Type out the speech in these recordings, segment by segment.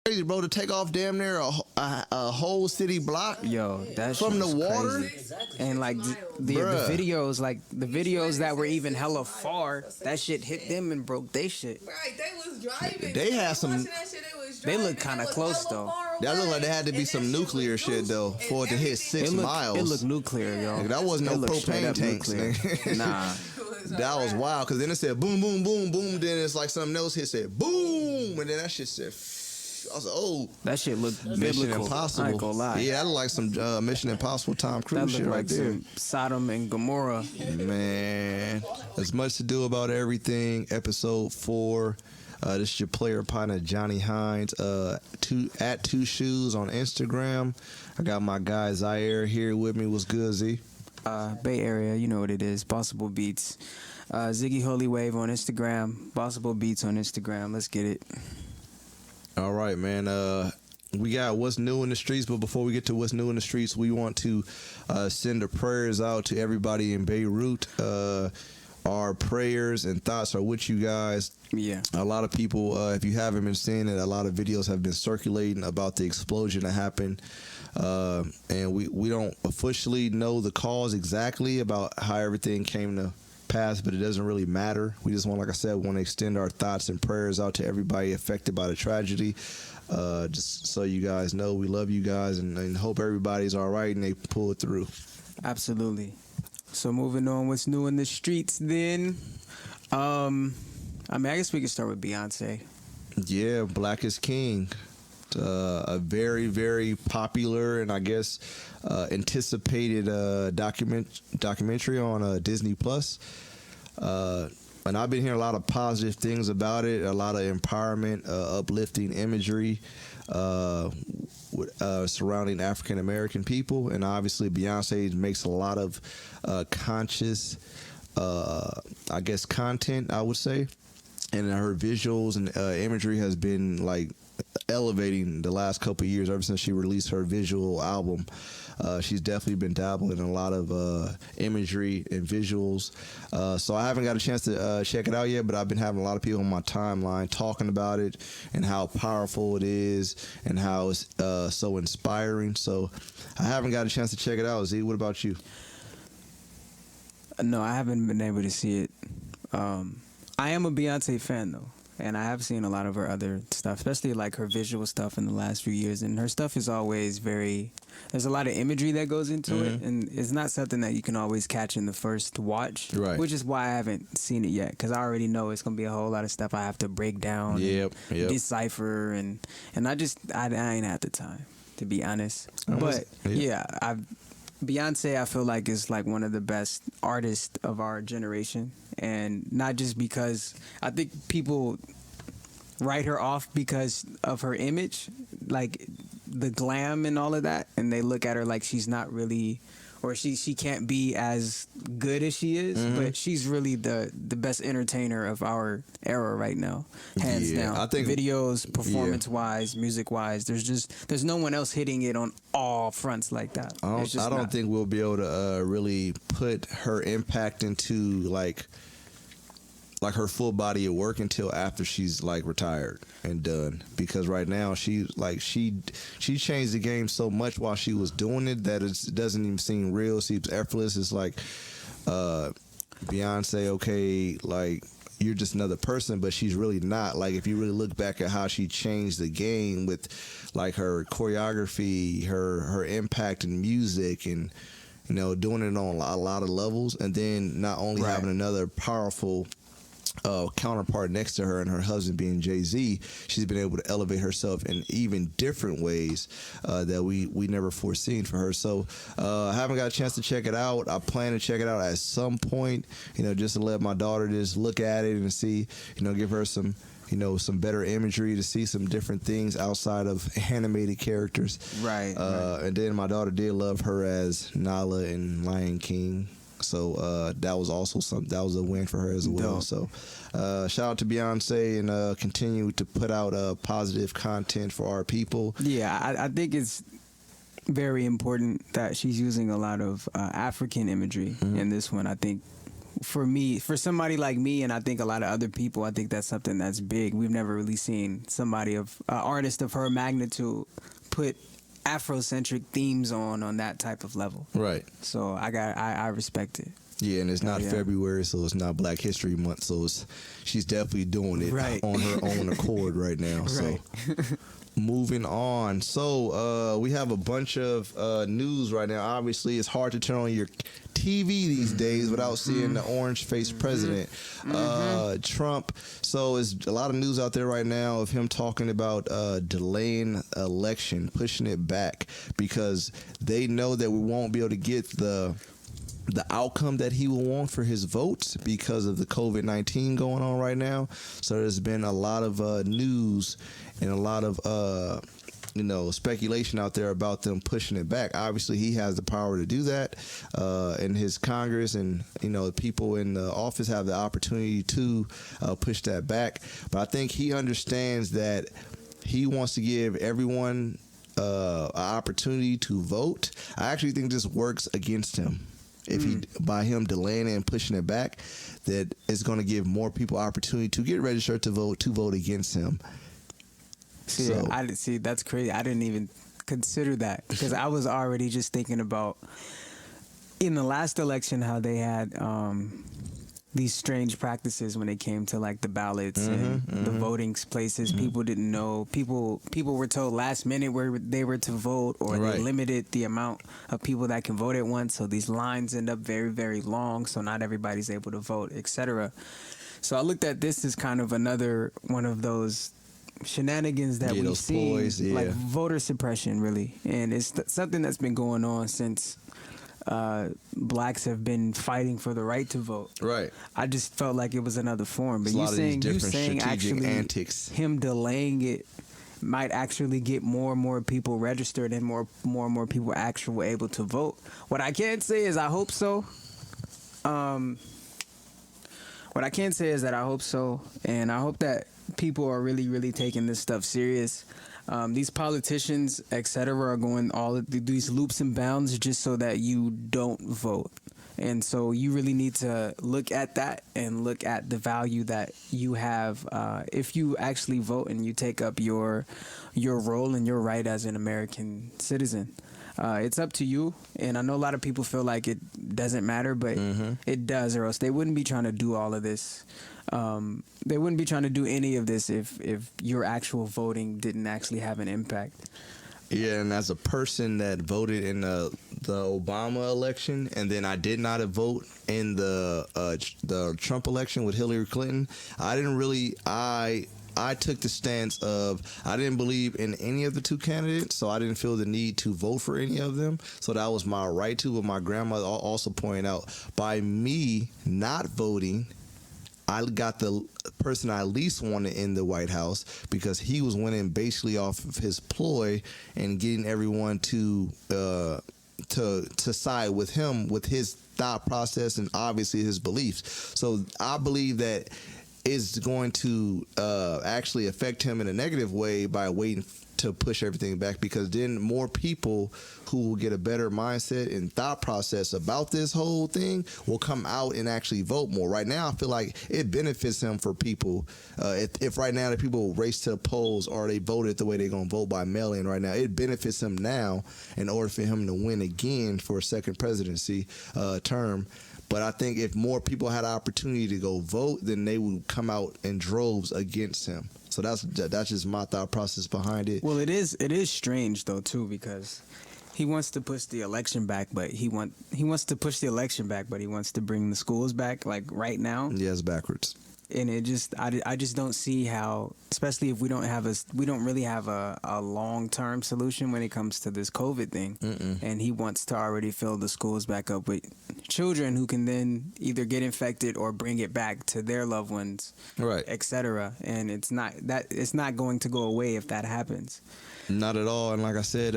crazy, bro, to take off damn near a whole city block Yo, that shit from the was water. crazy. And like the Bruh. videos, like the videos that were even hella far, that shit hit them and broke they shit. Right, they was driving. They had some- Watching that shit, they was They driving. look kinda It was close, hella though. far That looked like away, there had to be and some that shit nuclear was shit loose, though and for it to hit everything- 6 miles. It looked nuclear, yo. Nigga, that wasn't It no looked straight propane up tanks, nuclear. nigga. Nah. It was That was alright. wild, because then it said boom, boom, boom, boom. Then it's like something else hit, said boom. And then that shit said, I was like, oh. That shit looked Mission biblical. Impossible. I ain't gonna lie. Yeah, that looked like some Mission Impossible Tom That Cruise looked shit right like there. some Sodom and Gomorrah. Man, there's much to do about everything. Episode 4. This is your player partner Johnny Hines. At Two Shoes on Instagram. I got my guy Zaire here with me. What's good, Z? Bay Area, you know what it is. Possible Beats. Ziggy Holy Wave on Instagram. Possible Beats on Instagram. Let's get it. All right, man. We got what's new in the streets, but before we get to what's new in the streets, we want to send the prayers out to everybody in Beirut. Our prayers and thoughts are with you guys. Yeah. A lot of people, if you haven't been seeing it, a lot of videos have been circulating about the explosion that happened. And we don't officially know the cause exactly about how everything came to pass, but it doesn't really matter. We just want, like I said, want to extend our thoughts and prayers out to everybody affected by the tragedy. Just so you guys know, we love you guys and hope everybody's all right and they pull it through. Absolutely. So moving on, what's new in the streets then? I mean, I guess we can start with Beyonce. Yeah, Black is King. A very, very popular and I guess anticipated documentary on Disney Plus. And I've been hearing a lot of positive things about it, a lot of empowerment, uplifting imagery surrounding African American people. And obviously Beyonce makes a lot of conscious, I guess, content, I would say. And her visuals and imagery has been like elevating the last couple of years ever since she released her visual album. She's definitely been dabbling in a lot of imagery and visuals. So I haven't got a chance to check it out yet, but I've been having a lot of people on my timeline talking about it and how powerful it is and how it's so inspiring. So I haven't got a chance to check it out. Z, what about you? No, I haven't been able to see it. I am a Beyonce fan though, and I have seen a lot of her other stuff, especially like her visual stuff in the last few years. And her stuff is always very. There's a lot of imagery that goes into it, and it's not something that you can always catch in the first watch. Right. Which is why I haven't seen it yet, because I already know it's gonna be a whole lot of stuff I have to break down, Yep. decipher, and I ain't had the time, to be honest. But yeah, Beyonce, I feel like, is like one of the best artists of our generation, and not just because I think people write her off because of her image, like the glam and all of that, and they look at her like she's not really, or she can't be as good as she is, but she's really the best entertainer of our era right now, hands Yeah, down. I think- Videos, performance wise, music wise, there's no one else hitting it on all fronts like that. I It's just don't not. think we'll be able to really put her impact into like her full body of work until after she's like retired and done, because right now she changed the game so much while she was doing it that it doesn't even seem real. It seems effortless. It's like Beyonce, okay, like you're just another person, but she's really not. Like if you really look back at how she changed the game with like her choreography, her impact in music, and you know, doing it on a lot of levels, and then not only Right. having another powerful counterpart next to her and her husband being Jay-Z, she's been able to elevate herself in even different ways that we never foreseen for her. So I haven't got a chance to check it out. I plan to check it out at some point, you know, just to let my daughter just look at it and see, you know, give her some, you know, some better imagery to see some different things outside of animated characters. Right. And then my daughter did love her as Nala in Lion King. So that was also that was a win for her as well. Dope. So shout out to Beyonce, and continue to put out positive content for our people. Yeah, I think it's very important that she's using a lot of African imagery in this one. I think for me, for somebody like me, and I think a lot of other people, I think that's something that's big. We've never really seen somebody of artist of her magnitude put Afrocentric themes on that type of level. Right. So I respect it. Yeah, and it's not yeah. February, so it's not Black History Month, so she's definitely doing it Right. on her own accord right now. Right. So moving on. So we have a bunch of news right now. Obviously, it's hard to turn on your TV these days without seeing the orange-faced president, Trump. So there's a lot of news out there right now of him talking about delaying election, pushing it back, because they know that we won't be able to get the outcome that he will want for his votes because of the COVID-19 going on right now. So there's been a lot of news and a lot of speculation out there about them pushing it back. Obviously, he has the power to do that, and his Congress and people in the office have the opportunity to push that back. But I think he understands that he wants to give everyone an opportunity to vote. I actually think this works against him. If by him delaying it and pushing it back, that it's going to give more people opportunity to get registered to vote against him. See, that's crazy. I didn't even consider that, because I was already just thinking about in the last election how they had these strange practices when it came to like the ballots and the voting places. People didn't know. People were told last minute where they were to vote, or Right. they limited the amount of people that can vote at once. So these lines end up very, very long. So not everybody's able to vote, etc. So I looked at this as kind of another one of those shenanigans that we've those seen, ploys, like voter suppression, really. And it's something that's been going on since blacks have been fighting for the right to vote. Right. I just felt like it was another form. But There's a you lot of these saying different strategic actually antics. him delaying it might actually get more and more people registered and more and more people actually able to vote. What I can say is I hope so. What I can say is that I hope so, and I hope that people are really, really taking this stuff serious. These politicians, etc., are going all of these loops and bounds just so that you don't vote. And so you really need to look at that and look at the value that you have if you actually vote and you take up your role and your right as an American citizen. It's up to you, and I know a lot of people feel like it doesn't matter, but it does, or else they wouldn't be trying to do all of this. They wouldn't be trying to do any of this if your actual voting didn't actually have an impact. Yeah, and as a person that voted in the Obama election, and then I did not vote in the Trump election with Hillary Clinton, I took the stance of I didn't believe in any of the two candidates, so I didn't feel the need to vote for any of them. So that was my right to. But my grandmother also pointed out, by me not voting, I got the person I least wanted in the White House, because he was winning basically off of his ploy and getting everyone to side with him, with his thought process and obviously his beliefs. So I believe that is going to actually affect him in a negative way by waiting to push everything back, because then more people who will get a better mindset and thought process about this whole thing will come out and actually vote more. Right now, I feel like it benefits him for people. If right now the people race to the polls or they voted the way they're going to vote by mail-in right now, it benefits him now in order for him to win again for a second presidency term. But I think if more people had an opportunity to go vote, then they would come out in droves against him. So that's just my thought process behind it. Well, it is strange though too, because he wants to push the election back, but he wants to push the election back, but he wants to bring the schools back like right now. Yeah, it's backwards. And it just I just don't see how, especially if we don't really have a long-term solution when it comes to this COVID thing. And he wants to already fill the schools back up with children who can then either get infected or bring it back to their loved ones, right, etc. And it's not going to go away if that happens. Not at all. And like I said,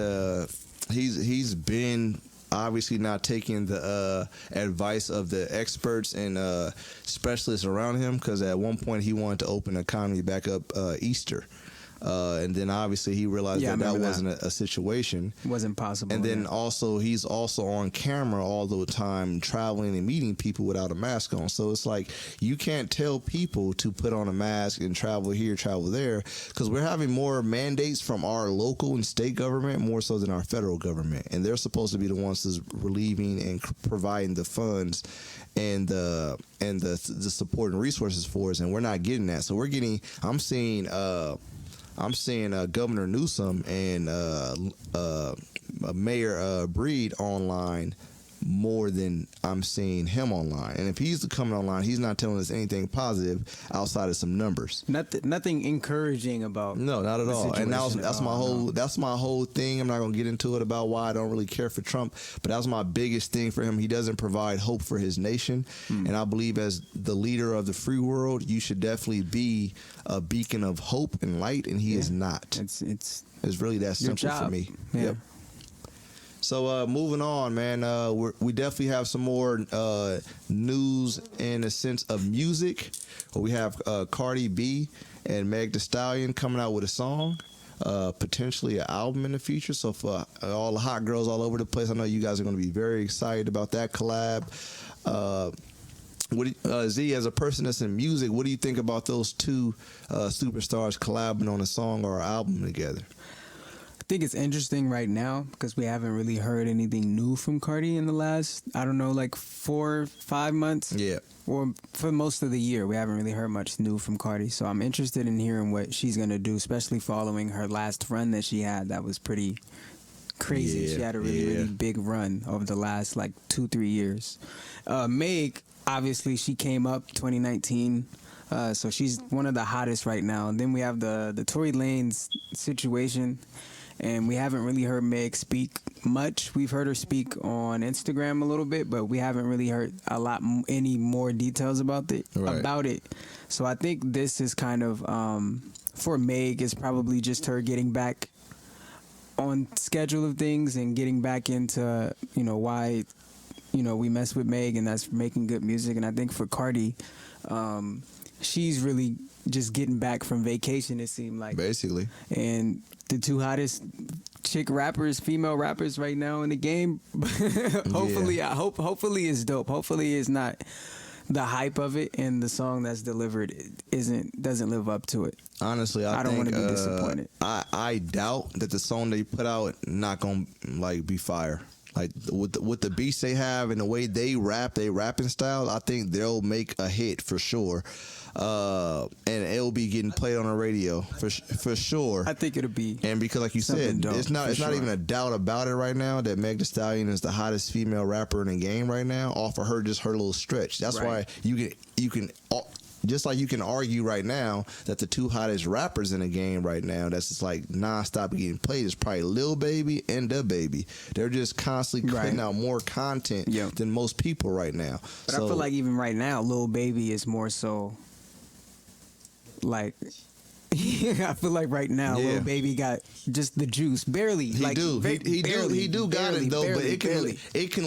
he's been obviously not taking the advice of the experts and specialists around him, because at one point he wanted to open the economy back up Easter. and then obviously he realized Yeah, I that remember wasn't a situation. It wasn't possible. And then yeah. also he's also on camera all the time traveling and meeting people without a mask on. So it's like you can't tell people to put on a mask and travel here, travel there, because we're having more mandates from our local and state government more so than our federal government. And they're supposed to be the ones that's relieving and providing the funds and the support and resources for us, and we're not getting that. So I'm seeing Governor Newsom and Mayor Breed online more than I'm seeing him online. And if he's coming online, he's not telling us anything positive outside of some numbers. Nothing encouraging about. No, not at all. And that's my whole thing. I'm not gonna get into it about why I don't really care for Trump, but that was my biggest thing for him. He doesn't provide hope for his nation, and I believe as the leader of the free world, you should definitely be a beacon of hope and light, and he is not. It's really that your simple job. for me. Yeah. Yep. So moving on, man, we definitely have some more news in the sense of music. We have Cardi B and Meg Thee Stallion coming out with a song, potentially an album in the future. So for all the hot girls all over the place, I know you guys are going to be very excited about that collab. Z, as a person that's in music, what do you think about those two superstars collabing on a song or an album together? I think it's interesting right now because we haven't really heard anything new from Cardi in the last, I don't know, like 4 or 5 months. Yeah. Or for most of the year, we haven't really heard much new from Cardi. So I'm interested in hearing what she's going to do, especially following her last run that she had. That was pretty crazy. Yeah, she had a really big run over the last like 2-3 years. Meg, obviously, she came up 2019. So she's one of the hottest right now. And then we have the Tory Lanez situation. And we haven't really heard Meg speak much. We've heard her speak on Instagram a little bit, but we haven't really heard any more details about it. So I think this is kind of for Meg is probably just her getting back on schedule of things and getting back into why we mess with Meg, and that's making good music. And I think for Cardi, she's really just getting back from vacation, it seemed like. Basically. And the two hottest female rappers right now in the game. Hopefully it's dope. Hopefully it's not the hype of it and the song that's delivered doesn't live up to it. Honestly, I don't think, want to be disappointed. I doubt that the song they put out not gonna be fire. Like with the beats they have and the way they rapping style, I think they'll make a hit for sure. And it'll be getting played on the radio for sure. I think it'll be. And because, like you said, it's not even a doubt about it right now that Meg Thee Stallion is the hottest female rapper in the game right now. Off of her little stretch. That's why you can. Just like you can argue right now that the two hottest rappers in the game right now that's just like nonstop getting played is probably Lil Baby and DaBaby. They're just constantly putting out more content than most people right now. But I feel like even right now, Lil Baby is more so like... I feel like right now, Lil Baby got just the juice, barely. He do got it though, but it can literally,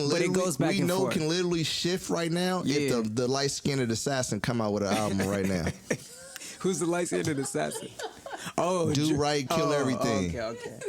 but it goes back and forth. Can literally shift right now if the light skinned assassin come out with an album right now. Who's the light skinned assassin? Oh, Do Right, Kill Everything. Okay.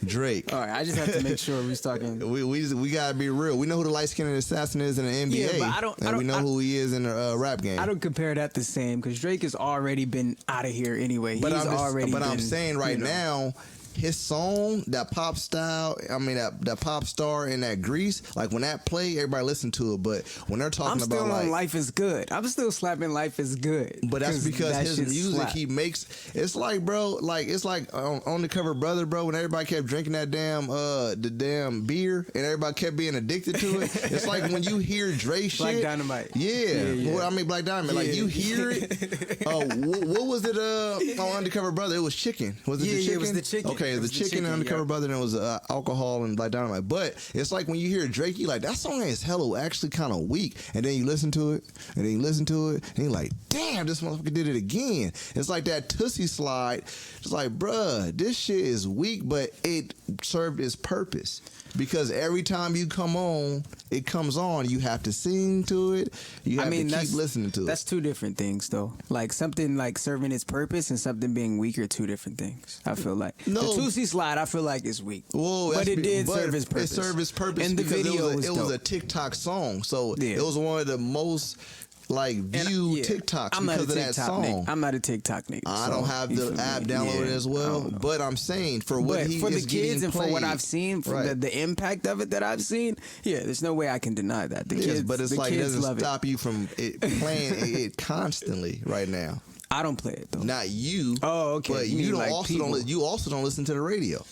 Drake. All right, I just have to make sure we're talking. We gotta be real. We know who the light skinned assassin is in the NBA, but we know who he is in the rap game. I don't compare that the same because Drake has already been out of here anyway. I'm saying right now, his song, that pop style, that pop star in that Grease, like when that play, everybody listen to it. But when they're talking about like Life is Good, I'm still slapping Life is Good. But that's because his music he makes, it's like, bro, like it's like on the cover Brother, bro, when everybody kept drinking that the damn beer and everybody kept being addicted to it. It's like when you hear Dre shit. Black Dynamite. Yeah. Well, Black Dynamite. Like you hear it. What was it on Undercover Brother? It was Chicken. Was it the Chicken? Yeah, it was the Chicken. Okay. okay, the chicken and undercover brother, and it was alcohol and like dynamite. But it's like when you hear Drake, you like that song is hella actually kind of weak, and then you listen to it, and then you listen to it, and you're like, damn, this motherfucker did it again. It's like that Tootsie Slide. It's like, bruh, this shit is weak, but it served its purpose. Because every time you come on, it comes on. You have to sing to it. You have to keep listening to it. That's two different things, though. Like something like serving its purpose and something being weak are two different things. I feel like the Tootsie Slide, I feel like is weak. Well, but it did serve its purpose. It served its purpose and the because video it was a TikTok song, so it was one of the most viewed TikToks because of that song. I'm not a TikTok nigga. I don't have the app downloaded as well, but I'm saying for what he for is the kids and played, for what I've seen, for the impact of it that I've seen, there's no way I can deny that. The kids, but it's the like it kids doesn't stop you from playing it constantly right now. I don't play it though. Not you. Oh, okay. But you also don't listen to the radio.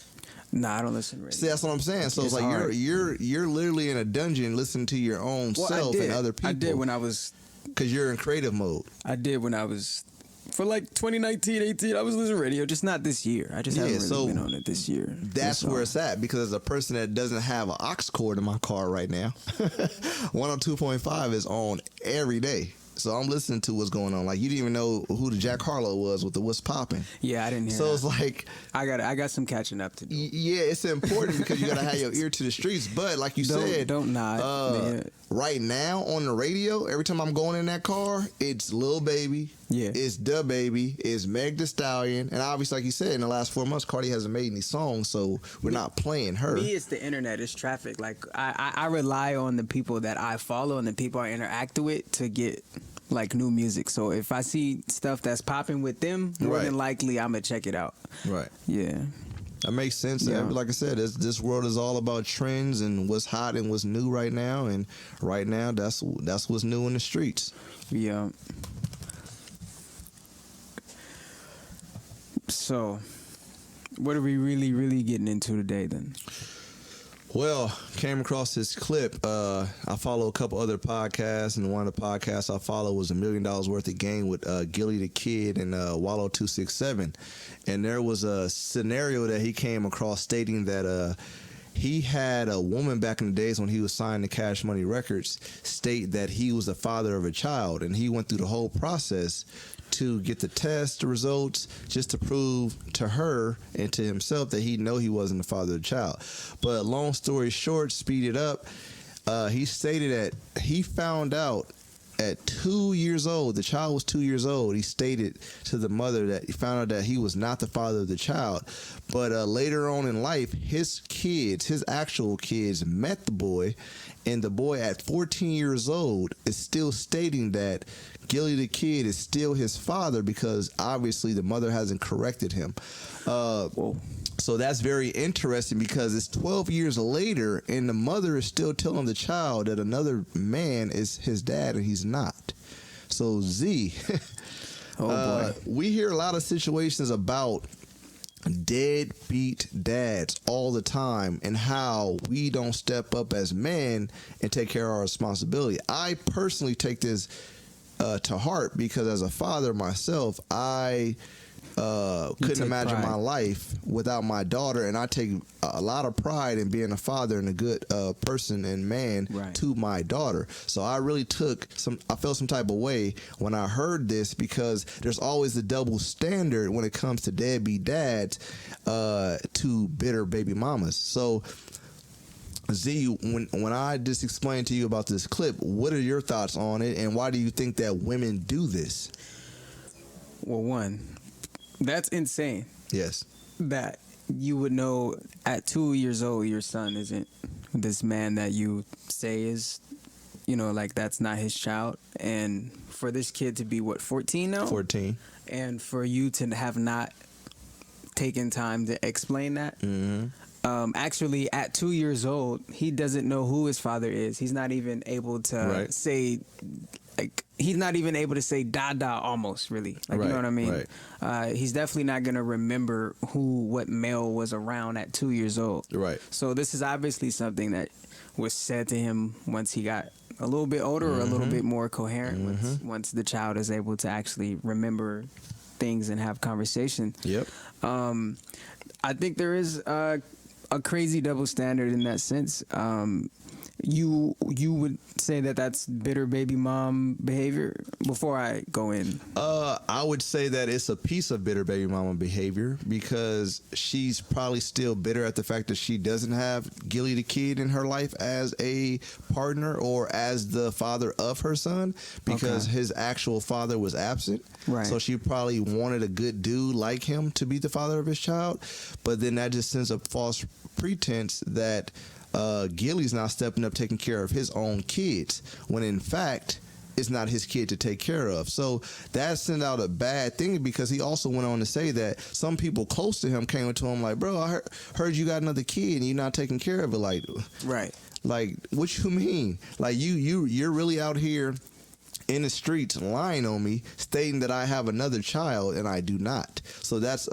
Nah, I don't listen to radio. See, that's what I'm saying. So it's like hard. you're literally in a dungeon listening to your own self and other people. I did when I was. Because you're in creative mode. I did when I was, for like 2019, 18, I was listening to radio, just not this year. I just haven't really been on it this year. That's where it's at, because as a person that doesn't have an aux cord in my car right now, 102.5 is on every day. So I'm listening to what's going on. Like, you didn't even know who the Jack Harlow was with the What's Poppin'. Yeah, I didn't hear So that. It's like... I got some catching up to do. Yeah, it's important because you got to have your ear to the streets. But like you said... Don't nod. Right now on the radio, every time I'm going in that car, it's Lil Baby. Yeah. It's Da Baby. It's Meg Thee Stallion. And obviously, like you said, in the last 4 months, Cardi hasn't made any songs, so we're not playing her. Me, it's the internet. It's traffic. Like, I rely on the people that I follow and the people I interact with to get... like new music. So if I see stuff that's popping with them, more than likely I'm gonna check it out. Right. Yeah. That makes sense. Yeah. Like I said, this world is all about trends and what's hot and what's new right now. And right now, that's what's new in the streets. Yeah. So, what are we really getting into today then? Well, came across this clip. I follow a couple other podcasts, and one of the podcasts I follow was $1 Million Worth of Game with Gilly the Kid and Wallow 267. And there was a scenario that he came across stating that he had a woman back in the days when he was signing the Cash Money Records state that he was the father of a child, and he went through the whole process to get the test results just to prove to her and to himself that he wasn't the father of the child. But long story short, speed it up, he stated that he found out at 2 years old, the child was 2 years old, he stated to the mother that he found out that he was not the father of the child. But later on in life, his actual kids met the boy, and the boy at 14 years old is still stating that Gilly the Kid is still his father because obviously the mother hasn't corrected him. So that's very interesting because it's 12 years later and the mother is still telling the child that another man is his dad and he's not. So Z, boy. We hear a lot of situations about deadbeat dads all the time and how we don't step up as men and take care of our responsibility. I personally take this to heart because as a father myself, I couldn't imagine my life without my daughter, and I take a lot of pride in being a father and a good person and man to my daughter. So I really I felt some type of way when I heard this because there's always the double standard when it comes to deadbeat dads to bitter baby mamas. So Z, when I just explained to you about this clip, what are your thoughts on it, and why do you think that women do this? Well, one, that's insane. Yes. That you would know at 2 years old your son isn't this man that you say is, like that's not his child. And for this kid to be, 14 now? 14. And for you to have not taken time to explain that. Mm-hmm. Actually, at 2 years old, he doesn't know who his father is. He's not even able to say, he's not even able to say Dada almost, really. You know what I mean? Right. He's definitely not going to remember what male was around at 2 years old. Right. So this is obviously something that was said to him once he got a little bit older or a little bit more coherent, once the child is able to actually remember things and have conversation. Yep. I think there is a crazy double standard in that sense. You would say that that's bitter baby mom behavior. Before I go in, I would say that it's a piece of bitter baby mama behavior because she's probably still bitter at the fact that she doesn't have Gilly the kid in her life as a partner or as the father of her son because his actual father was absent. Right. So she probably wanted a good dude like him to be the father of his child, but then that just sends a false pretense that Gilly's not stepping up taking care of his own kids when in fact it's not his kid to take care of. So that sent out a bad thing because he also went on to say that some people close to him came to him like, bro, I heard you got another kid and you're not taking care of it. Like what you mean? Like you're really out here in the streets lying on me stating that I have another child and I do not. So that's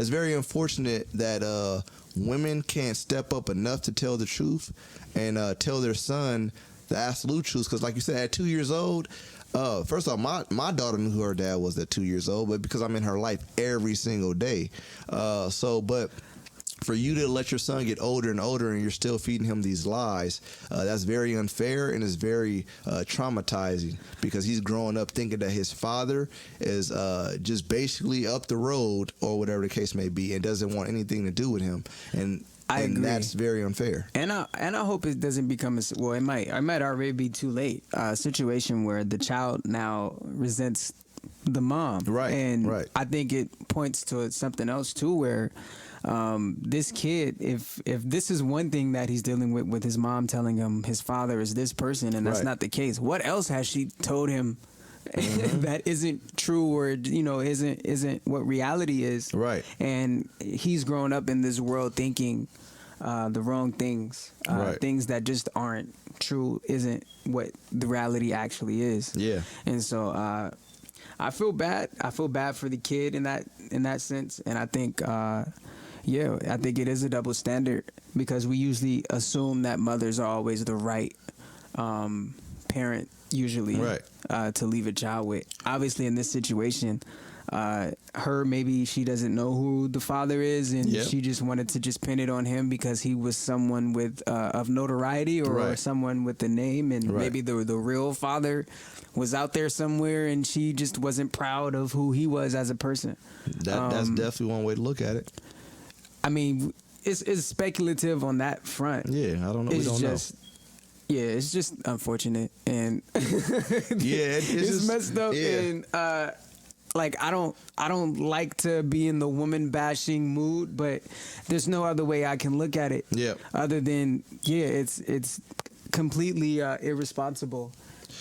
very unfortunate that women can't step up enough to tell the truth and tell their son the absolute truth. Because like you said, at 2 years old, first off, my daughter knew who her dad was at 2 years old, but because I'm in her life every single day. But for you to let your son get older and older and you're still feeding him these lies, that's very unfair and is very traumatizing because he's growing up thinking that his father is just basically up the road or whatever the case may be and doesn't want anything to do with him. And I agree. That's very unfair. And I hope it doesn't become it might already be too late. A situation where the child now resents the mom. Right. And right. I think it points to something else too, where this kid, if this is one thing that he's dealing with his mom telling him his father is this person, and that's right. not the case. What else has she told him that isn't true or isn't what reality is? Right. And he's grown up in this world thinking the wrong things, right. things that just aren't true, isn't what the reality actually is. Yeah. And so I feel bad. I feel bad for the kid in that sense, and I think. I think it is a double standard because we usually assume that mothers are always the right parent, usually, right. To leave a child with. Obviously, in this situation, maybe she doesn't know who the father is, and she just wanted to just pin it on him because he was someone with of notoriety or right. someone with the name, and right. maybe the real father was out there somewhere, and she just wasn't proud of who he was as a person. That's definitely one way to look at it. I mean, it's speculative on that front. Yeah, I don't know. We don't know. Yeah, it's just unfortunate, and it's just messed up. Yeah. And I don't like to be in the woman bashing mood, but there's no other way I can look at it. Yeah. Other than it's completely irresponsible.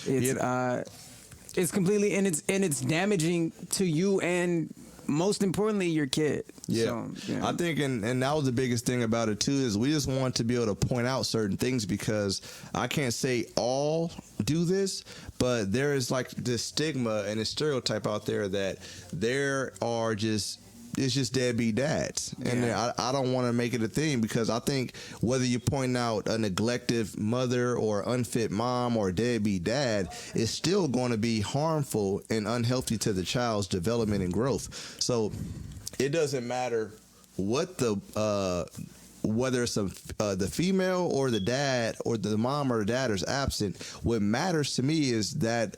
It's completely and it's damaging to you and most importantly your kid. Yeah. So, I think and that was the biggest thing about it too is we just want to be able to point out certain things because I can't say all do this, but there is like this stigma and this stereotype out there that there are it's just deadbeat dads. And I don't want to make it a thing because I think whether you point out a neglected mother or unfit mom or a deadbeat dad, it's still going to be harmful and unhealthy to the child's development and growth. So it doesn't matter what whether it's the female or the dad or the mom or the dad is absent. What matters to me is that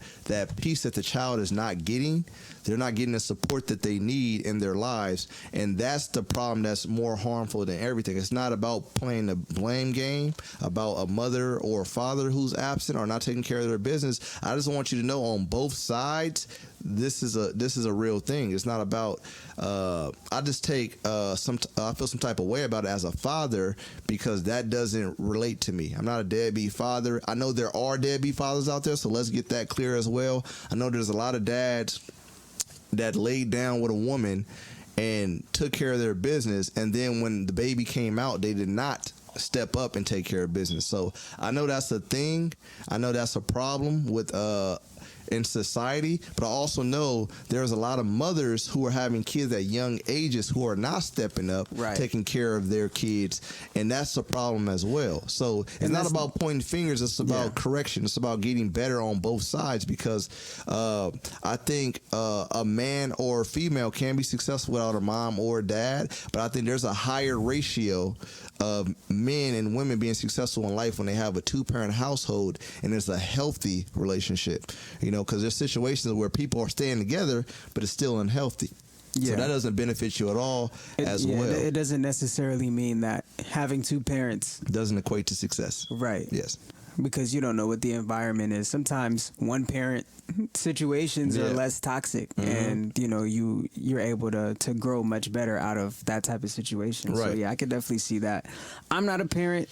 piece that the child is not getting. They're not getting the support that they need in their lives, and that's the problem that's more harmful than everything. It's not about playing the blame game about a mother or a father who's absent or not taking care of their business. I just want you to know on both sides, this is a real thing. It's not about I just take I feel some type of way about it as a father because that doesn't relate to me. I'm not a deadbeat father. I know there are deadbeat fathers out there, so let's get that clear as well. I know there's a lot of dads that laid down with a woman and took care of their business, and then when the baby came out, they did not step up and take care of business. So I know that's a thing. I know that's a problem with in society, but I also know there's a lot of mothers who are having kids at young ages who are not stepping up, Right. taking care of their kids, and that's a problem as well. So it's And not that's- about pointing fingers, it's about Yeah. correction. It's about getting better on both sides, because I think a man or a female can be successful without a mom or a dad, but I think there's a higher ratio of men and women being successful in life when they have a two-parent household and it's a healthy relationship, because there's situations where people are staying together but it's still unhealthy. Yeah. So that doesn't benefit you at all as well. It doesn't necessarily mean that having two parents, Doesn't equate to success. right? Yes. Because you don't know what the environment is. Sometimes one parent situations are Yeah. less toxic, Mhm. and you're able to grow much better out of that type of situation. So Right. yeah, I could definitely see that. I'm not a parent,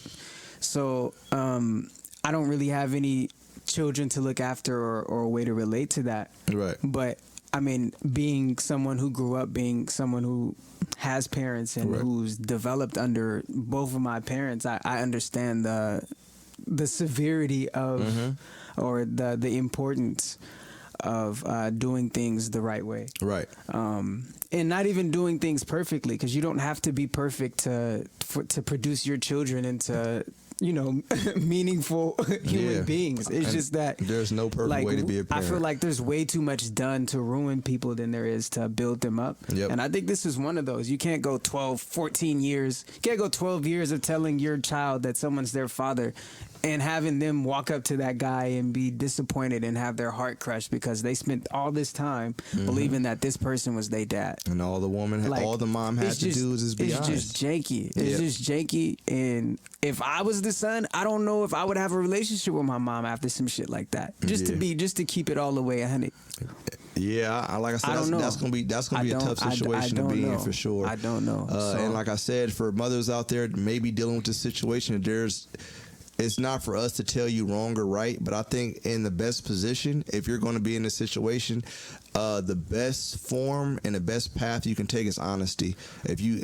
so I don't really have any children to look after or a way to relate to that. Right. But I mean, being someone who grew up being someone who has parents and Right. who's developed under both of my parents, I understand the severity of or the importance of doing things the right way. Right. And not even doing things perfectly, because you don't have to be perfect to produce your children into meaningful human Yeah. beings. It's And just that there's no perfect way to be a I parent. feel like there's way too much done to ruin people than there is to build them up. Yep. And I think this is one of those. You can't go 12, 14 years. You can't go 12 years of telling your child that someone's their father and having them walk up to that guy and be disappointed and have their heart crushed because they spent all this time believing that this person was their dad. And all the Like, all the mom had it's to do is just be it's honest. just janky. It's Yep. just janky. And if I was the son, I don't know if I would have a relationship with my mom after some shit like that. Just to keep it all the way 100. Yeah, like I said, I don't know. that's gonna be I a don't- tough I situation to don't be in know. for sure. I don't know. So- And like I said, for mothers out there maybe dealing with this situation, it's not for us to tell you wrong or right, but I think in the best position, if you're going to be in this situation, the best form and the best path you can take is honesty. If you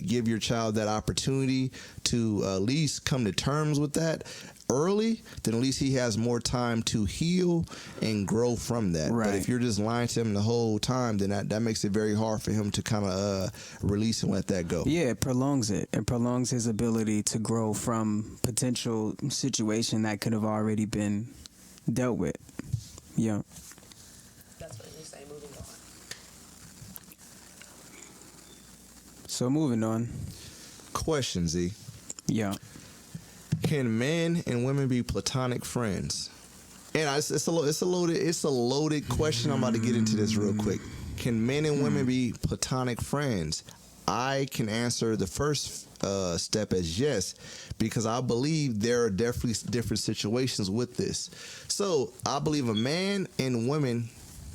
give your child that opportunity to at least come to terms with that early, then at least he has more time to heal and grow from that. Right. But if you're just lying to him the whole time, then that makes it very hard for him to kind of release and let that go. Yeah, it prolongs it. It prolongs his ability to grow from potential situation that could have already been dealt with. Yeah. That's what you say. Moving on. So moving on. Question, Z. Yeah. Can men and women be platonic friends? And it's a loaded question. I'm about to get into this real quick. Can men and women be platonic friends? I can answer the first step as yes, because I believe there are definitely different situations with this. So I believe a man and women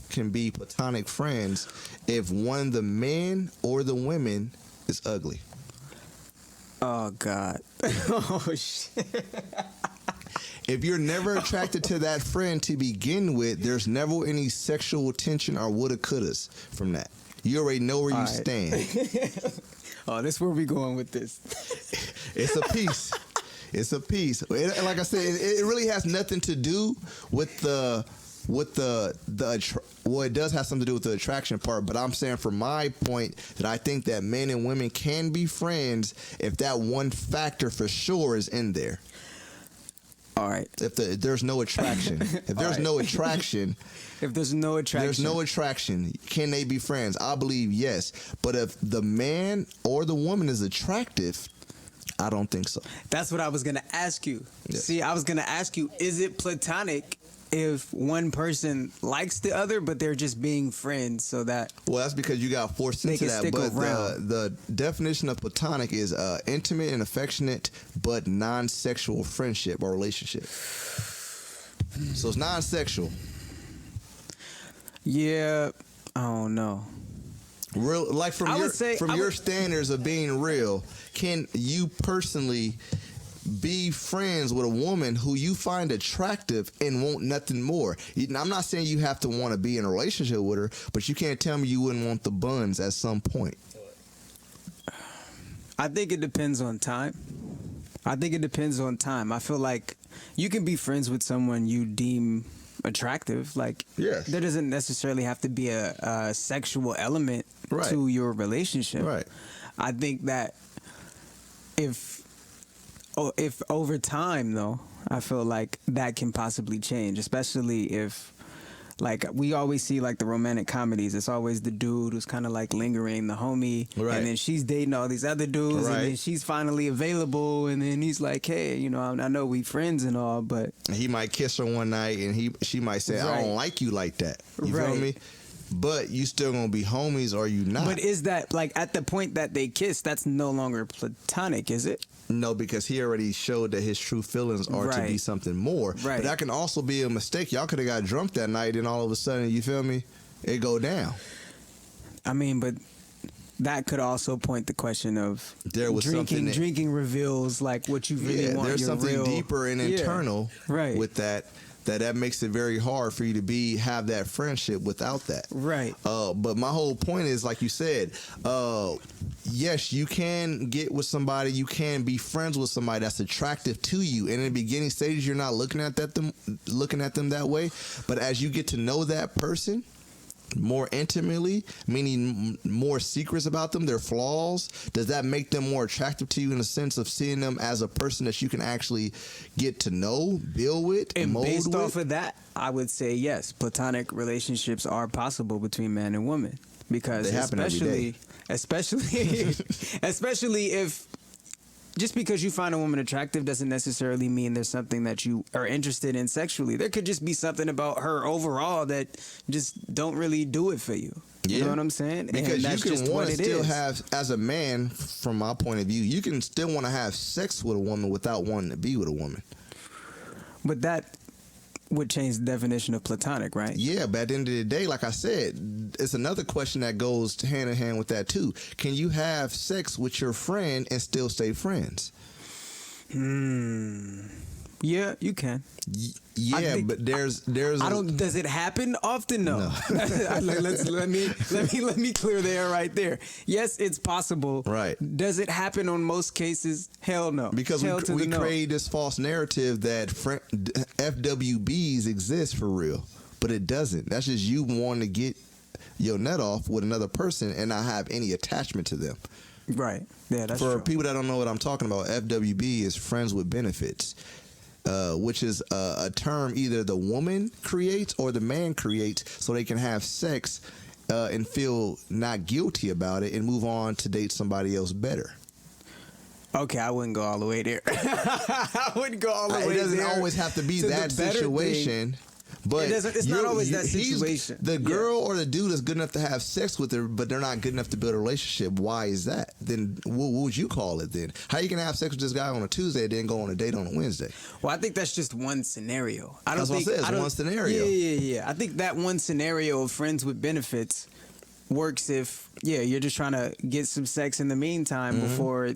can be platonic friends if one of the men or the women is ugly. Oh God. Oh shit. If you're never attracted to that friend to begin with, there's never any sexual tension or woulda couldas from that. You already know where you All right. stand. Oh, this where we going with this. It's a piece. It's a piece. And like I said, it really has nothing to do with well, it does have something to do with the attraction part, but I'm saying from my point that I think that men and women can be friends if that one factor for sure is in there. All right. If there's no attraction. If there's no attraction, If there's no attraction. there's no attraction. Can they be friends? I believe yes. But if the man or the woman is attractive, I don't think so. That's what I was gonna ask you. Yes. See, I was gonna ask you, is it platonic if one person likes the other, but they're just being friends so that Well, that's because you got forced They into can that. stick But around. the definition of platonic is intimate and affectionate, but non-sexual friendship or relationship. So it's non-sexual. yeah, I don't know. Real, like from I your would say- I your would- standards of being real, can you personally be friends with a woman who you find attractive and want nothing more? I'm not saying you have to want to be in a relationship with her, but you can't tell me you wouldn't want the buns at some point. I think it depends on time. I feel like you can be friends with someone you deem attractive. Like, Yes. there doesn't necessarily have to be a sexual element Right. to your relationship. Right. I think that if over time, though, I feel like that can possibly change, especially if, like, we always see, like, the romantic comedies. It's always the dude who's kind of, like, lingering, the homie. Right. And then she's dating all these other dudes. Right. And then she's finally available. And then he's like, hey, you know, I know we friends and all, but... He might kiss her one night, and she might say, "I Right. don't like you like that." You Right. feel me? But you still gonna be homies, or you not? But is that, like, at the point that they kiss, that's no longer platonic, is it? No, because he already showed that his true feelings are to be Right. something more. Right. But that can also be a mistake. Y'all could have got drunk that night, and all of a sudden, you feel me? It go down. I mean, but that could also point the question of There was something drinking. that- Drinking reveals, like, what you really want. There's your something real, deeper and internal Right. with that makes it very hard for you to have that friendship without that. Right. But my whole point is, like you said, yes, you can get with somebody, you can be friends with somebody that's attractive to you. And in the beginning stages, you're not looking at them that way. But as you get to know that person more intimately, meaning more secrets about them, their flaws, does that make them more attractive to you in the sense of seeing them as a person that you can actually get to know, build with, And mold based with? off of that, I would say yes, platonic relationships are possible between man and woman, because They happen every day. especially if, just because you find a woman attractive doesn't necessarily mean there's something that you are interested in sexually. There could just be something about her overall that just don't really do it for you. You know what I'm saying? Because and that's you just can what want to it still is. have, as a man, from my point of view, you can still want to have sex with a woman without wanting to be with a woman. But that would change the definition of platonic, right? Yeah, but at the end of the day, like I said, it's another question that goes hand in hand with that too. Can you have sex with your friend and still stay friends? Yeah, you can. Yeah, think- but there's I don't. Does it happen often? No. let me clear the air right there. Yes, it's possible. Right. Does it happen on most cases? Hell no. because Hell to we the no. create this false narrative that FWBs exist for real, but it doesn't. That's just you wanting to get your nut off with another person and not have any attachment to them. Right. Yeah, that's For true. people that don't know what I'm talking about, FWB is friends with benefits, which is a term either the woman creates or the man creates so they can have sex and feel not guilty about it and move on to date somebody else better. Okay, I wouldn't go all the way there. I wouldn't go all the way there. It doesn't always have to be to that the better situation. But it's not always that he's- situation. The Yeah. girl or the dude is good enough to have sex with her, but they're not good enough to build a relationship. Why is that? Then what would you call it then? How you gonna have sex with this guy on a Tuesday and then go on a date on a Wednesday? Well, I think that's just one scenario. I don't That's what I think said, it's I don't- one scenario. Yeah. I think that one scenario of friends with benefits works if you're just trying to get some sex in the meantime Mm-hmm. before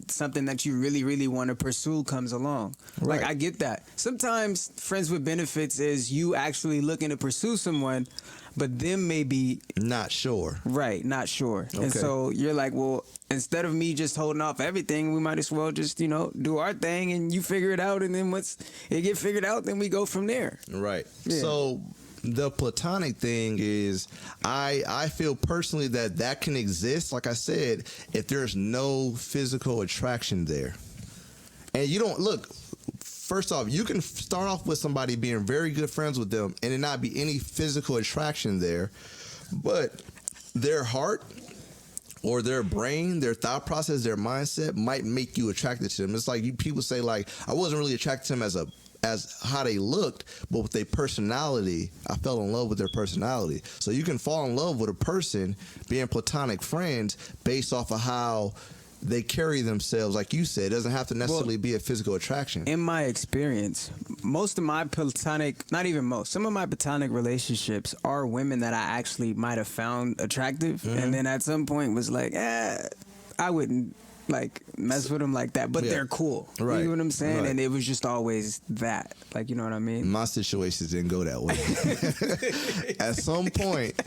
something that you really really want to pursue comes along. Like, Right. I get that. Sometimes friends with benefits is you actually looking to pursue someone, but them maybe Not sure. right, not sure. And Okay. so you're like, well, instead of me just holding off everything, we might as well just, do our thing and you figure it out. And then once it get figured out, then we go from there. Right. Yeah. So the platonic thing is, I feel personally that can exist, like I said, if there's no physical attraction there. And you don't, look, first off, you can start off with somebody being very good friends with them and there not be any physical attraction there, but their heart or their brain, their thought process, their mindset might make you attracted to them. It's like people say, like, I wasn't really attracted to them as how they looked, but with their personality, I fell in love with their personality. So you can fall in love with a person being platonic friends based off of how they carry themselves. Like you said, it doesn't have to necessarily be a physical attraction. In my experience, most of my platonic, not even most, some of my platonic relationships are women that I actually might have found attractive. Mm-hmm. And then at some point was like, I wouldn't mess with them like that, but Yeah. they're cool. Right. You know what I'm saying? Right. And it was just always that. Like, you know what I mean? My situations didn't go that way. At some point,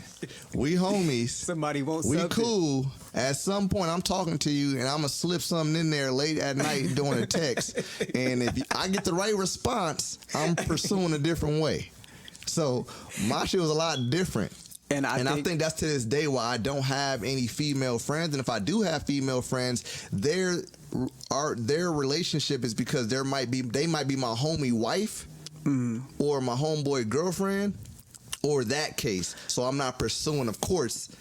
we homies. Somebody wants We something. cool. At some point, I'm talking to you, and I'm gonna slip something in there late at night during a text. And if I get the right response, I'm pursuing a different way. So my shit was a lot different. And I think that's to this day why I don't have any female friends. And if I do have female friends, their relationship is because they might be my homie wife or my homeboy girlfriend or that case. So I'm not pursuing, of course,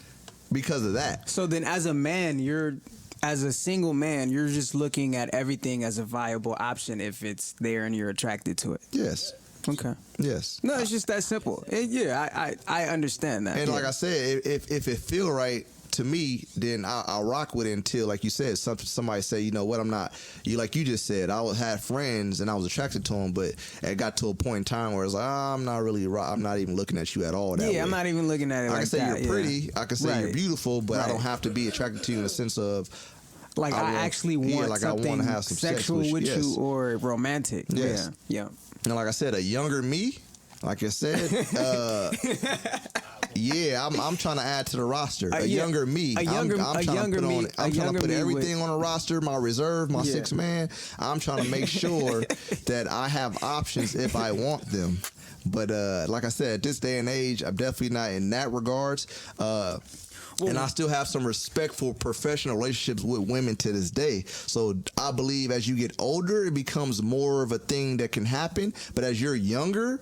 because of that. So then as a man, as a single man, you're just looking at everything as a viable option if it's there and you're attracted to it. Yes. Okay. Yes. No, it's just that simple. I understand that. And like I said, if it feel right to me, then I'll rock with it until, like you said, somebody say, you know what, I'm not. You just said, I had friends and I was attracted to them, but it got to a point in time where it's like, I'm not even looking at you at all. That way. I'm not even looking at it. I like can say that, you're pretty. I can say you're beautiful, but I Right. don't have to be attracted to you in the sense of. Like I actually want something I wanna have some sexual sex with yes. you or romantic. Yes. Yeah. And like I said, a younger me, like I said, I'm trying to add to the roster. Younger me. I'm trying to put everything on a roster, my reserve, my six man. I'm trying to make sure that I have options if I want them. But like I said, at this day and age, I'm definitely not in that regards. And I still have some respect for professional relationships with women to this day. So I believe as you get older, it becomes more of a thing that can happen. But as you're younger,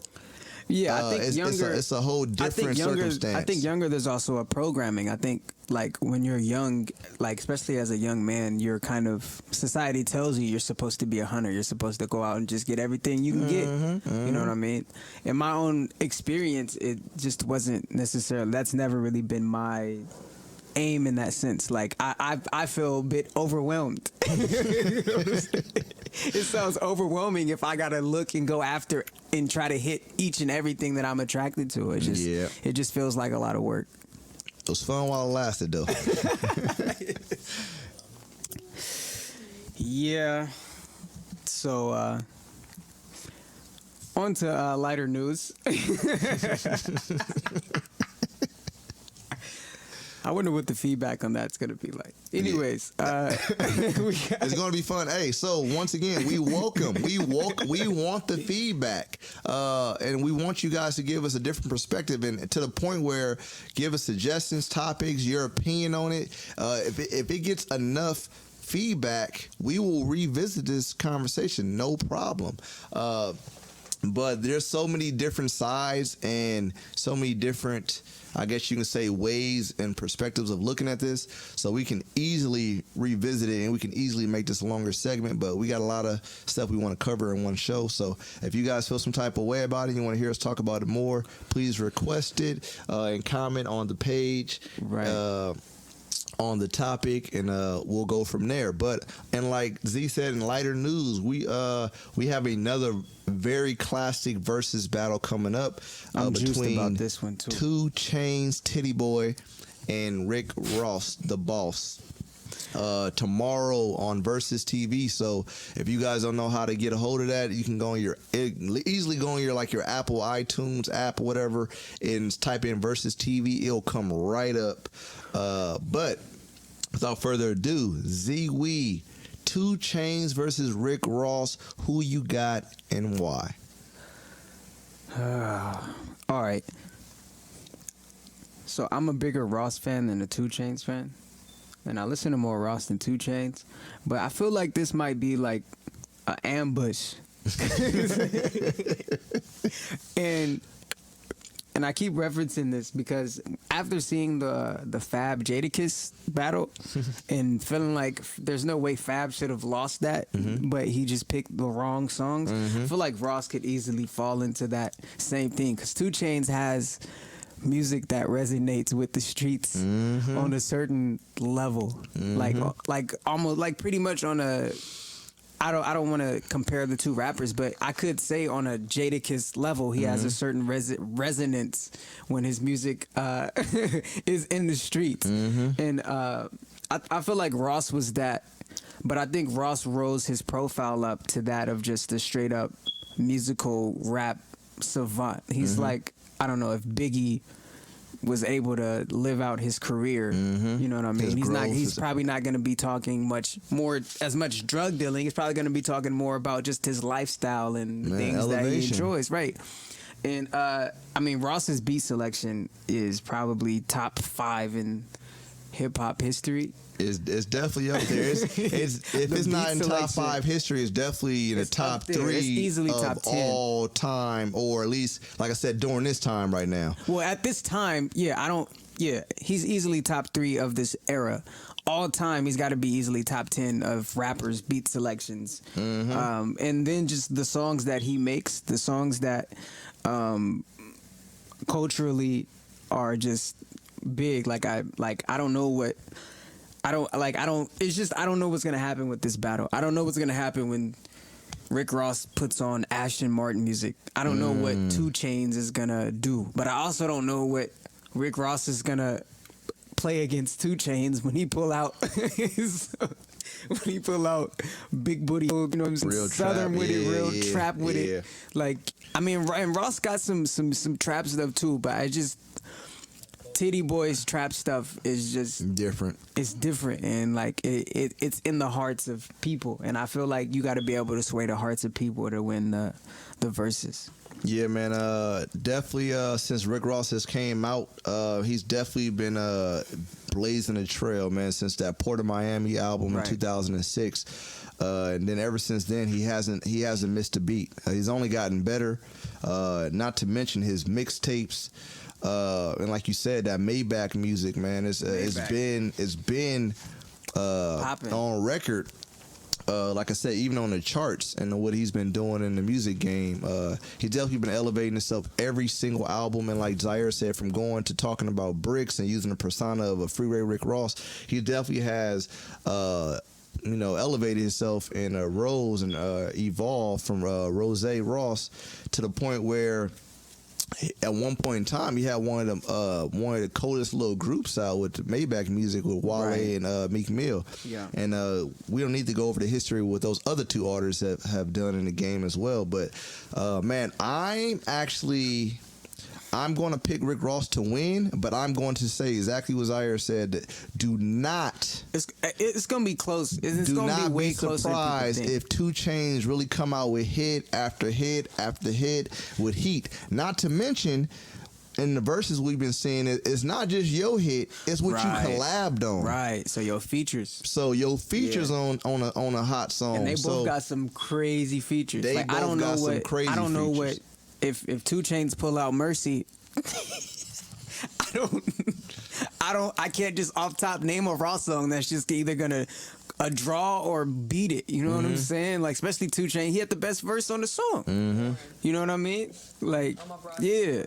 I think younger. It's a whole different circumstance. I think younger. There's also a programming. I think like when you're young, like especially as a young man, you're kind of society tells you you're supposed to be a hunter. You're supposed to go out and just get everything you can get. You know what I mean? In my own experience, it just wasn't necessarily. That's never really been my aim in that sense. Like I feel a bit overwhelmed. It sounds overwhelming if I gotta look and go after and try to hit each and everything that I'm attracted to. It just feels like a lot of work. It was fun while it lasted, though. Yeah. So on to lighter news. I wonder what the feedback on that's gonna be like. Anyways, it's gonna be fun. Hey, so once again, we want the feedback, and we want you guys to give us a different perspective, and to the point where give us suggestions, topics, your opinion on it. If it gets enough feedback, we will revisit this conversation. No problem. But there's so many different sides and so many different, I guess you can say, ways and perspectives of looking at this. So we can easily revisit it and we can easily make this a longer segment. But we got a lot of stuff we want to cover in one show. So if you guys feel some type of way about it and you want to hear us talk about it more, please request it and comment on the page. Right. On the topic, and we'll go from there. But and like Z said, in lighter news, we have another very classic versus battle coming up between about this one too. 2 Chainz, Titty Boy, and Rick Ross, the Boss. Tomorrow on Versus TV. So if you guys don't know how to get a hold of that, you can easily go on your Apple iTunes app or whatever and type in Versus TV. It'll come right up. But without further ado, Z-Wee, 2 Chainz versus Rick Ross. Who you got and why? All right. So I'm a bigger Ross fan than a 2 Chainz fan. And I listen to more Ross than 2 Chainz. But I feel like this might be like an ambush. And I keep referencing this because after seeing the Fab Jadakiss battle and feeling like there's no way Fab should have lost that, but he just picked the wrong songs, I feel like Ross could easily fall into that same thing because 2 Chainz has music that resonates with the streets on a certain level, like almost like pretty much on a. I don't want to compare the two rappers, but I could say on a Jadakiss level, he has a certain resonance when his music is in the streets, and I feel like Ross was that, but I think Ross rose his profile up to that of just a straight up musical rap savant. He's like, I don't know if Biggie was able to live out his career. You know what I mean? He's probably not going to be talking as much drug dealing. He's probably going to be talking more about just his lifestyle and things that he enjoys. Right. And I mean, Ross's beat selection is probably top 5 in hip hop history. It's definitely up there. If it's not in top 5 history, it's definitely in the top 3 It's easily of top 10. all time, or at least, like I said, during this time right now. Well, at this time, he's easily top 3 of this era. All time, he's got to be easily top 10 of rappers' beat selections. And then just the songs that he makes, the songs that culturally are just big. I don't know what's gonna happen with this battle. I don't know what's gonna happen when Rick Ross puts on Ashton Martin music. I don't know what 2 Chainz is gonna do, but I also don't know what Rick Ross is gonna play against 2 Chainz when he pull out Big Booty, you know what I'm saying? Real Southern trap, with it, real yeah, trap with yeah. it. Like, I mean, and Ross got some trap stuff too, but I just Titty Boy's trap stuff is just Different. it's different, and like it's in the hearts of people, and I feel like you got to be able to sway the hearts of people to win the verses. Yeah, man. Definitely. Since Rick Ross has came out, he's definitely been blazing a trail, man. Since that Port of Miami album Right. in 2006, and then ever since then, he hasn't missed a beat. He's only gotten better. Not to mention his mixtapes. And like you said, that Maybach music, man, it's been Poppin'. on record. Like I said, even on the charts and what he's been doing in the music game, he's definitely been elevating himself every single album. And like Zaire said, from going to talking about bricks and using the persona of a Freeway Rick Ross, he definitely has elevated himself and rose and evolved from Rose Ross to the point where at one point in time, he had one of the coldest little groups out with the Maybach music with Wale Right. and Meek Mill. Yeah. And we don't need to go over the history what those other 2 artists have done in the game as well. But man, I'm going to pick Rick Ross to win, but I'm going to say exactly what Zaire said. That do not. It's gonna be close. It's Do gonna not be way be closer surprised than people if 2 Chainz really come out with hit after hit after hit with heat. Not to mention, in the verses we've been seeing, it's not just your hit; it's what Right. you collabed on. think. Right. So your features. So your features on a hot song. And they so both got some crazy features. They Like, I both don't got know some what crazy I don't know features. what if 2 Chainz pull out Mercy. I can't just off top name a Ross song that's just either gonna a draw or beat it. You know what I'm saying? Like, especially 2 Chainz, he had the best verse on the song. You know what I mean? Like, I'm a bride. yeah.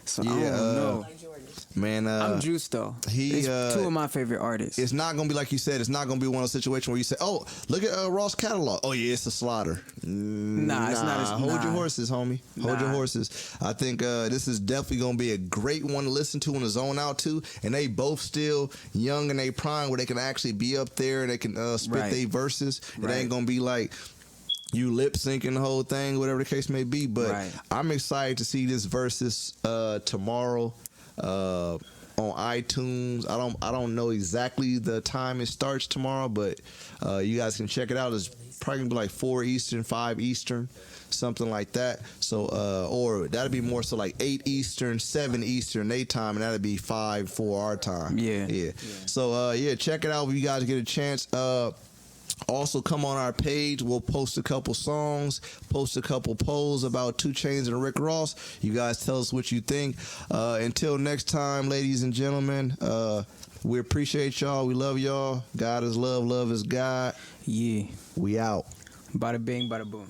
So I Yeah, don't know. Like Jordan. man, I'm Juice though. he, It's 2 of my favorite artists. it's not gonna be like you said. It's not gonna be one of those situations where you say, "Oh, look at Ross' catalog. Oh yeah, it's a slaughter." Nah, it's not as- Hold your nah. horses, homie. Hold your Nah. horses. I think this is definitely gonna be a great one to listen to and to zone out to. And they both still young in their prime, where they can actually be up there and they can spit Right. their verses. It Right. ain't gonna be like you lip syncing the whole thing, whatever the case may be. But Right. I'm excited to see this versus tomorrow. On iTunes. I don't know exactly the time it starts tomorrow, but you guys can check it out. It's probably gonna be like 4 Eastern, 5 Eastern, something like that. So or that'd be more so like 8 Eastern, 7 Eastern they time, and that'd be 5 for our time. Yeah. So check it out if you guys get a chance. Also, come on our page. We'll post a couple songs, post a couple polls about 2 Chainz and Rick Ross. You guys tell us what you think. Until next time, ladies and gentlemen, we appreciate y'all. We love y'all. God is love. Love is God. Yeah. We out. Bada bing, bada boom.